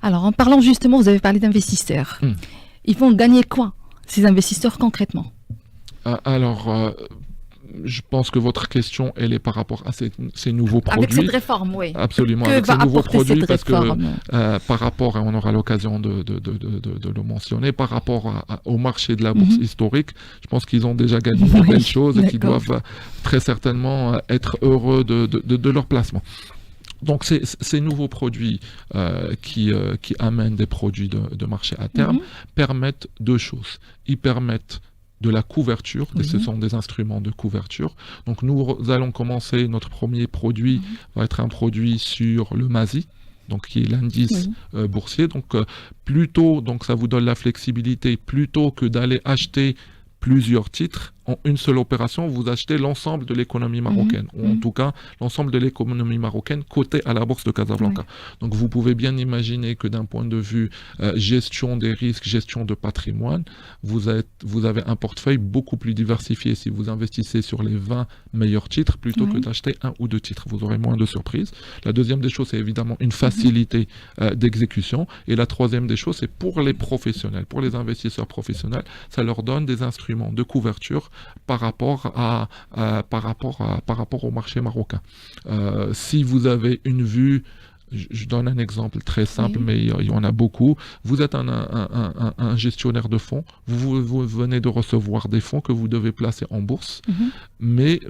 Alors, en parlant justement, vous avez parlé d'investisseurs. Ils vont gagner quoi, ces investisseurs, concrètement? Je pense que votre question, elle est par rapport à ces nouveaux produits. Avec cette réforme, oui. Absolument, Que avec va ces nouveaux apporter produits, cette parce que réforme? par rapport, et on aura l'occasion de le mentionner, par rapport au marché de la bourse historique, je pense qu'ils ont déjà gagné de belles choses et qu'ils doivent très certainement être heureux de leur placement. Donc ces nouveaux produits qui amènent des produits de marché à terme permettent deux choses. Ils permettent de la couverture, et ce sont des instruments de couverture. Donc nous allons commencer, notre premier produit va être un produit sur le MASI, donc qui est l'indice boursier. Donc donc ça vous donne la flexibilité, plutôt que d'aller acheter plusieurs titres, en une seule opération, vous achetez l'ensemble de l'économie marocaine, ou en tout cas l'ensemble de l'économie marocaine cotée à la bourse de Casablanca. Donc vous pouvez bien imaginer que d'un point de vue gestion des risques, gestion de patrimoine, vous avez un portefeuille beaucoup plus diversifié si vous investissez sur les 20 meilleurs titres plutôt que d'acheter un ou deux titres. Vous aurez moins de surprises. La deuxième des choses, c'est évidemment une facilité d'exécution. Et la troisième des choses, c'est pour les professionnels, pour les investisseurs professionnels, ça leur donne des instruments de couverture par rapport au marché marocain. Si vous avez une vue, je donne un exemple très simple, mais il y en a beaucoup. Vous êtes un gestionnaire de fonds, vous venez de recevoir des fonds que vous devez placer en bourse, mais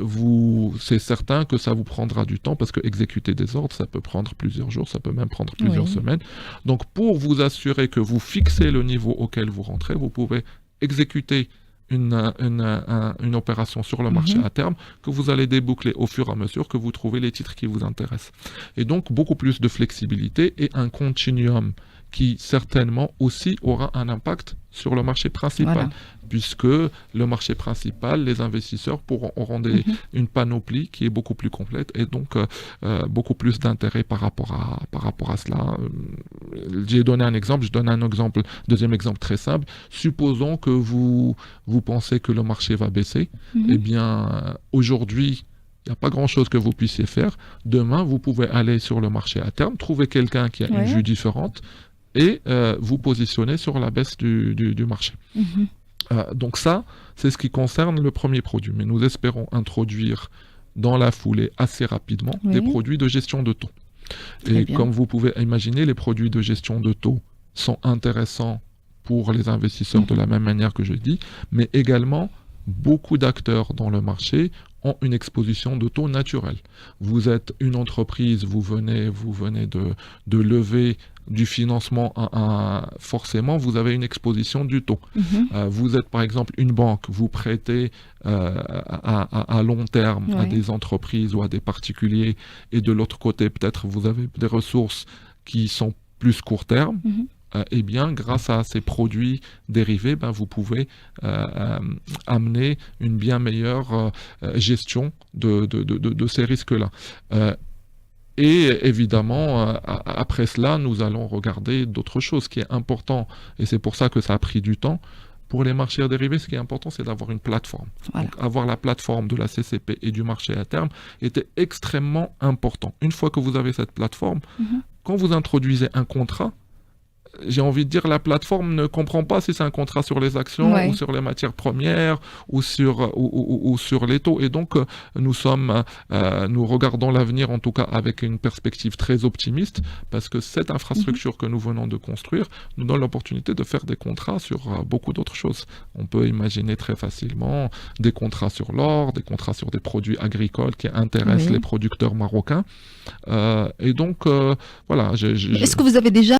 c'est certain que ça vous prendra du temps, parce que exécuter des ordres, ça peut prendre plusieurs jours, ça peut même prendre plusieurs semaines. Donc pour vous assurer que vous fixez le niveau auquel vous rentrez, vous pouvez exécuter une opération sur le marché à terme que vous allez déboucler au fur et à mesure que vous trouvez les titres qui vous intéressent. Et donc beaucoup plus de flexibilité et un continuum qui certainement aussi aura un impact sur le marché principal, puisque le marché principal, les investisseurs auront une panoplie qui est beaucoup plus complète et donc beaucoup plus d'intérêt par rapport à cela. J'ai donné un exemple, je donne un exemple, deuxième exemple très simple. Supposons que vous pensez que le marché va baisser, eh bien aujourd'hui, il n'y a pas grand-chose que vous puissiez faire. Demain, vous pouvez aller sur le marché à terme, trouver quelqu'un qui a une vue différente et vous positionner sur la baisse du marché. Donc ça, c'est ce qui concerne le premier produit. Mais nous espérons introduire dans la foulée assez rapidement des produits de gestion de taux. Et comme vous pouvez imaginer, les produits de gestion de taux sont intéressants pour les investisseurs de la même manière que je dis, mais également beaucoup d'acteurs dans le marché ont une exposition de taux naturelle. Vous êtes une entreprise, vous venez de lever du financement, forcément vous avez une exposition du taux. Vous êtes par exemple une banque, vous prêtez à long terme à des entreprises ou à des particuliers, et de l'autre côté peut-être vous avez des ressources qui sont plus court terme. Eh bien, grâce à ces produits dérivés, vous pouvez amener une bien meilleure gestion de ces risques-là. Et évidemment, après cela, nous allons regarder d'autres choses. Ce qui est important, et c'est pour ça que ça a pris du temps, pour les marchés dérivés, ce qui est important, c'est d'avoir une plateforme. Donc, avoir la plateforme de la CCP et du marché à terme était extrêmement important. Une fois que vous avez cette plateforme, quand vous introduisez un contrat, j'ai envie de dire, la plateforme ne comprend pas si c'est un contrat sur les actions ou sur les matières premières ou sur les taux. Et donc, nous regardons l'avenir, en tout cas, avec une perspective très optimiste, parce que cette infrastructure que nous venons de construire nous donne l'opportunité de faire des contrats sur beaucoup d'autres choses. On peut imaginer très facilement des contrats sur l'or, des contrats sur des produits agricoles qui intéressent les producteurs marocains. Et donc, voilà. Est-ce que vous avez déjà